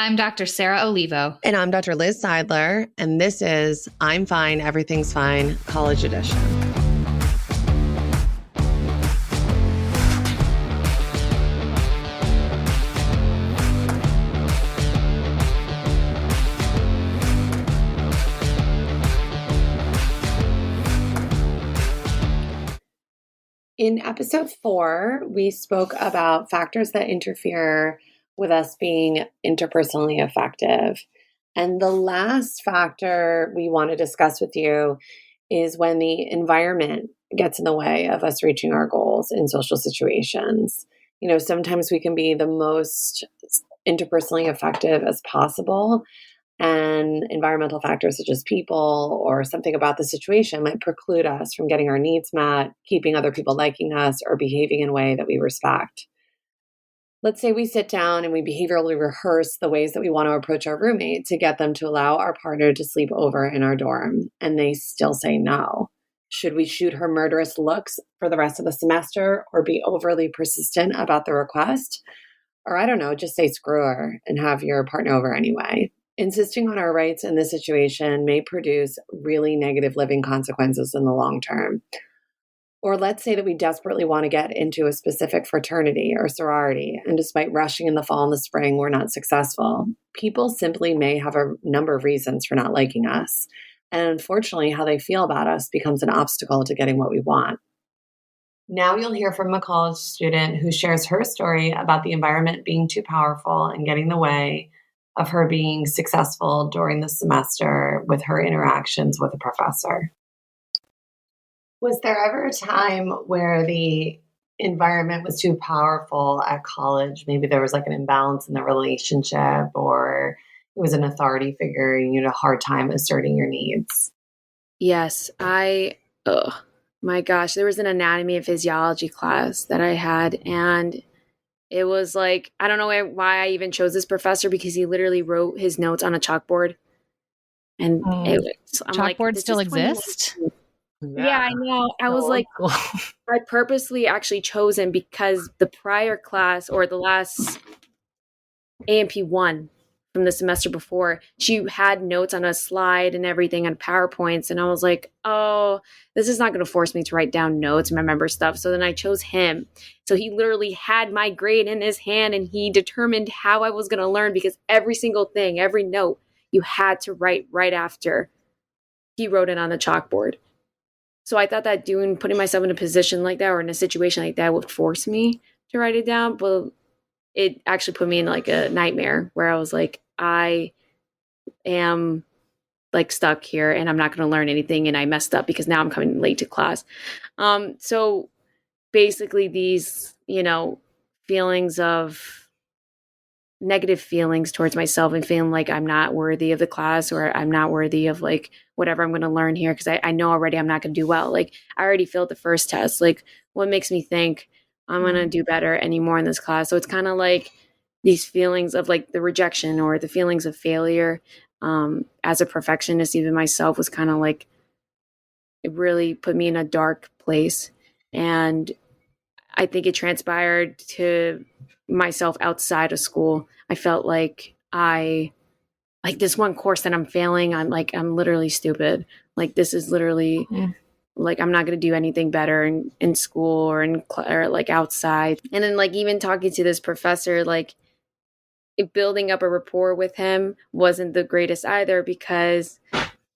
I'm Dr. Sarah Olivo. And I'm Dr. Liz Seidler, and this is I'm Fine, Everything's Fine, College Edition. In episode 4, we spoke about factors that interfere with us being interpersonally effective. And the last factor we want to discuss with you is when the environment gets in the way of us reaching our goals in social situations. You know, sometimes we can be the most interpersonally effective as possible, and environmental factors such as people or something about the situation might preclude us from getting our needs met, keeping other people liking us, or behaving in a way that we respect. Let's say we sit down and we behaviorally rehearse the ways that we want to approach our roommate to get them to allow our partner to sleep over in our dorm, and they still say no. Should we shoot her murderous looks for the rest of the semester or be overly persistent about the request? Or I don't know, just say screw her and have your partner over anyway. Insisting on our rights in this situation may produce really negative living consequences in the long term. Or let's say that we desperately want to get into a specific fraternity or sorority, and despite rushing in the fall and the spring, we're not successful. People simply may have a number of reasons for not liking us. And unfortunately, how they feel about us becomes an obstacle to getting what we want. Now you'll hear from a college student who shares her story about the environment being too powerful and getting in the way of her being successful during the semester with her interactions with a professor. Was there ever a time where the environment was too powerful at college? Maybe there was like an imbalance in the relationship, or it was an authority figure and you had a hard time asserting your needs? Yes, my gosh, there was an anatomy and physiology class that I had, and it was like, I don't know why I even chose this professor, because he literally wrote his notes on a chalkboard. And Chalkboards still exist? Yeah, I know. I was like, I purposely actually chose him because the prior class, or the last AMP 1 from the semester before, she had notes on a slide and everything on PowerPoints. And I was like, oh, this is not going to force me to write down notes and remember stuff. So then I chose him. So he literally had my grade in his hand, and he determined how I was going to learn, because every single thing, every note, you had to write right after he wrote it on the chalkboard. So I thought that putting myself in a position like that, or in a situation like that, would force me to write it down. But it actually put me in like a nightmare where I was like, I am like stuck here and I'm not going to learn anything. And I messed up because now I'm coming late to class. So basically these, feelings of negative feelings towards myself, and feeling like I'm not worthy of the class, or I'm not worthy of like whatever I'm going to learn here, because I know already I'm not going to do well. Like, I already failed the first test. Like, what makes me think I'm going to do better anymore in this class? So it's kind of like these feelings of like the rejection, or the feelings of failure. As a perfectionist, even myself, was kind of like, it really put me in a dark place. And I think it transpired to myself outside of school. I felt like this one course that I'm failing, I'm literally stupid. Like, this is literally like, I'm not going to do anything better in school or or like outside. And then like even talking to this professor, like building up a rapport with him wasn't the greatest either, because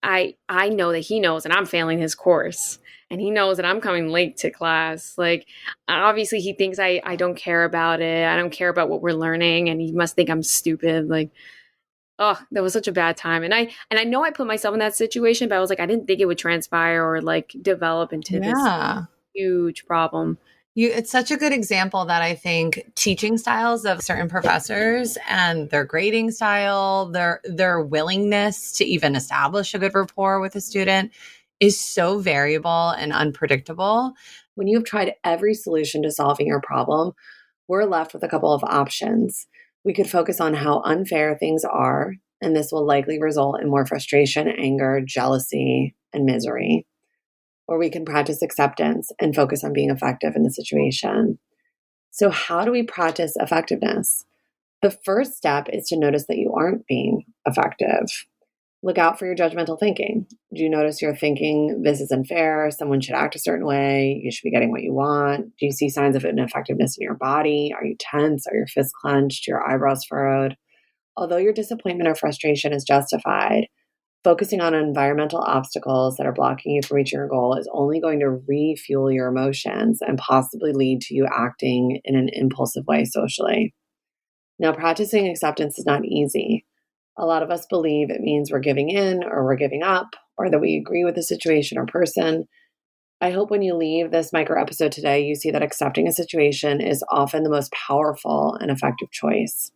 I know that he knows that I'm failing his course, and he knows that I'm coming late to class. Like, obviously he thinks I don't care about it. I don't care about what we're learning, and he must think I'm stupid. Like, oh, that was such a bad time. And I know I put myself in that situation, but I was like, I didn't think it would transpire or like develop into this huge problem. It's such a good example that I think teaching styles of certain professors and their grading style, their willingness to even establish a good rapport with a student is so variable and unpredictable. When you've tried every solution to solving your problem, we're left with a couple of options. We could focus on how unfair things are, and this will likely result in more frustration, anger, jealousy, and misery. Or we can practice acceptance and focus on being effective in the situation. So how do we practice effectiveness? The first step is to notice that you aren't being effective. Look out for your judgmental thinking. Do you notice you're thinking this isn't fair, someone should act a certain way, you should be getting what you want? Do you see signs of ineffectiveness in your body? Are you tense? Are your fists clenched? Your eyebrows furrowed? Although your disappointment or frustration is justified, focusing on environmental obstacles that are blocking you from reaching your goal is only going to refuel your emotions and possibly lead to you acting in an impulsive way socially. Now, practicing acceptance is not easy. A lot of us believe it means we're giving in or we're giving up or that we agree with the situation or person. I hope when you leave this micro episode today, you see that accepting a situation is often the most powerful and effective choice.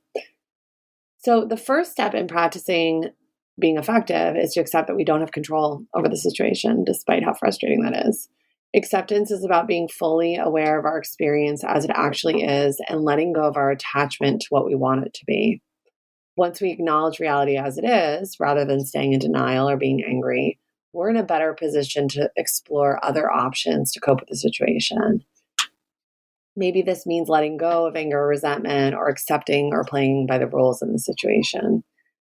So the first step in practicing being effective is to accept that we don't have control over the situation, despite how frustrating that is. Acceptance is about being fully aware of our experience as it actually is and letting go of our attachment to what we want it to be. Once we acknowledge reality as it is, rather than staying in denial or being angry, we're in a better position to explore other options to cope with the situation. Maybe this means letting go of anger or resentment or accepting or playing by the rules in the situation.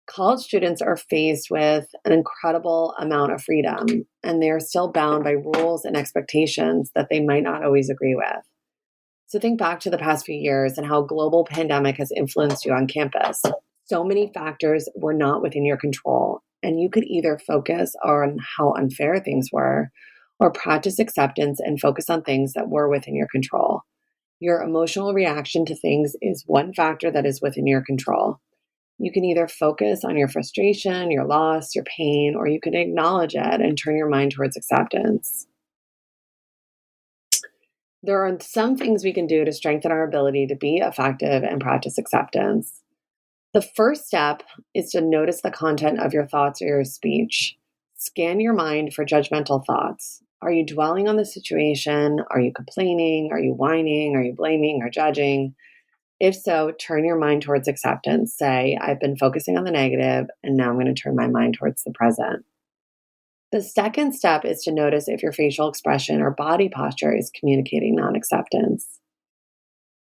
College students are faced with an incredible amount of freedom, and they are still bound by rules and expectations that they might not always agree with. So think back to the past few years and how a global pandemic has influenced you on campus. So many factors were not within your control, and you could either focus on how unfair things were or practice acceptance and focus on things that were within your control. Your emotional reaction to things is one factor that is within your control. You can either focus on your frustration, your loss, your pain, or you can acknowledge it and turn your mind towards acceptance. There are some things we can do to strengthen our ability to be effective and practice acceptance. The first step is to notice the content of your thoughts or your speech. Scan your mind for judgmental thoughts. Are you dwelling on the situation? Are you complaining? Are you whining? Are you blaming or judging? If so, turn your mind towards acceptance. Say, I've been focusing on the negative, and now I'm going to turn my mind towards the present. The second step is to notice if your facial expression or body posture is communicating non-acceptance.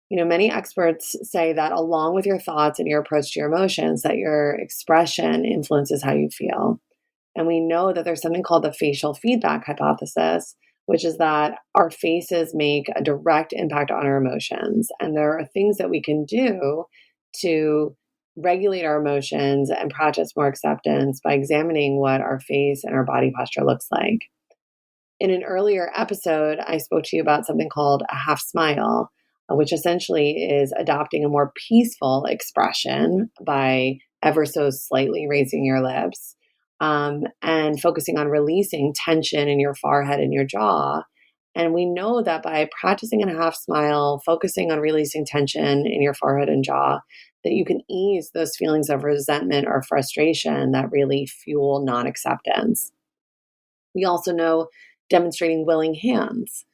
Many experts say that along with your thoughts and your approach to your emotions, that your expression influences how you feel. And we know that there's something called the facial feedback hypothesis, which is that our faces make a direct impact on our emotions. And there are things that we can do to regulate our emotions and practice more acceptance by examining what our face and our body posture looks like. In an earlier episode, I spoke to you about something called a half smile, which essentially is adopting a more peaceful expression by ever so slightly raising your lips and focusing on releasing tension in your forehead and your jaw. And we know that by practicing a half smile, focusing on releasing tension in your forehead and jaw, that you can ease those feelings of resentment or frustration that really fuel non-acceptance. We also know demonstrating willing hands.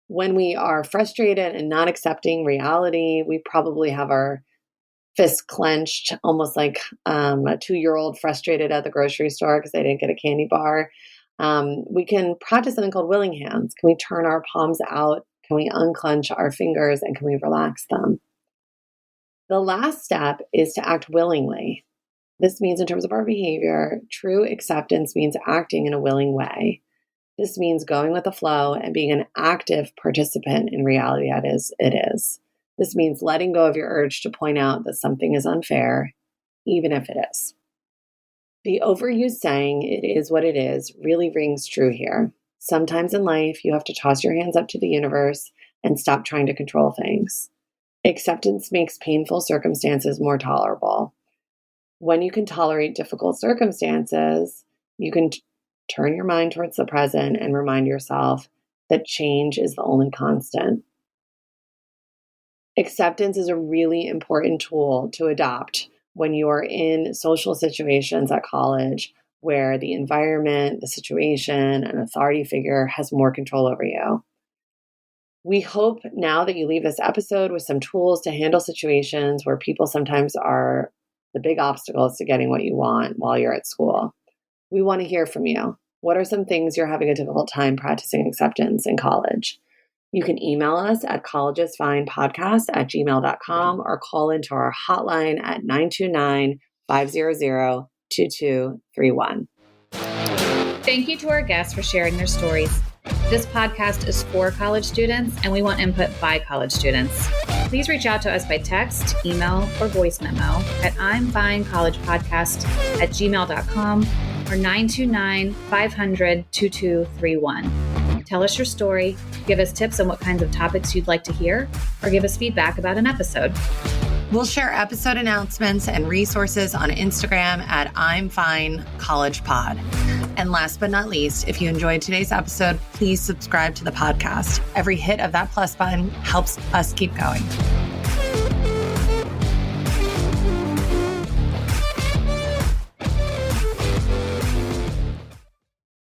When we are frustrated and not accepting reality, we probably have our fists clenched, almost like a 2-year-old frustrated at the grocery store because they didn't get a candy bar. We can practice something called willing hands. Can we turn our palms out? Can we unclench our fingers and can we relax them? The last step is to act willingly. This means in terms of our behavior, true acceptance means acting in a willing way. This means going with the flow and being an active participant in reality as it is. This means letting go of your urge to point out that something is unfair, even if it is. The overused saying, "it is what it is," really rings true here. Sometimes in life, you have to toss your hands up to the universe and stop trying to control things. Acceptance makes painful circumstances more tolerable. When you can tolerate difficult circumstances, you can turn your mind towards the present and remind yourself that change is the only constant. Acceptance is a really important tool to adopt when you are in social situations at college where the environment, the situation, an authority figure has more control over you. We hope now that you leave this episode with some tools to handle situations where people sometimes are the big obstacles to getting what you want while you're at school. We want to hear from you. What are some things you're having a difficult time practicing acceptance in college? You can email us at collegesfinepodcast@gmail.com or call into our hotline at 929-500-2231. Thank you to our guests for sharing their stories. This podcast is for college students, and we want input by college students. Please reach out to us by text, email, or voice memo at imfinecollegepodcast@gmail.com or 929-500-2231. Tell us your story, give us tips on what kinds of topics you'd like to hear, or give us feedback about an episode. We'll share episode announcements and resources on Instagram at imfinecollegepod. And last but not least, if you enjoyed today's episode, please subscribe to the podcast. Every hit of that plus button helps us keep going.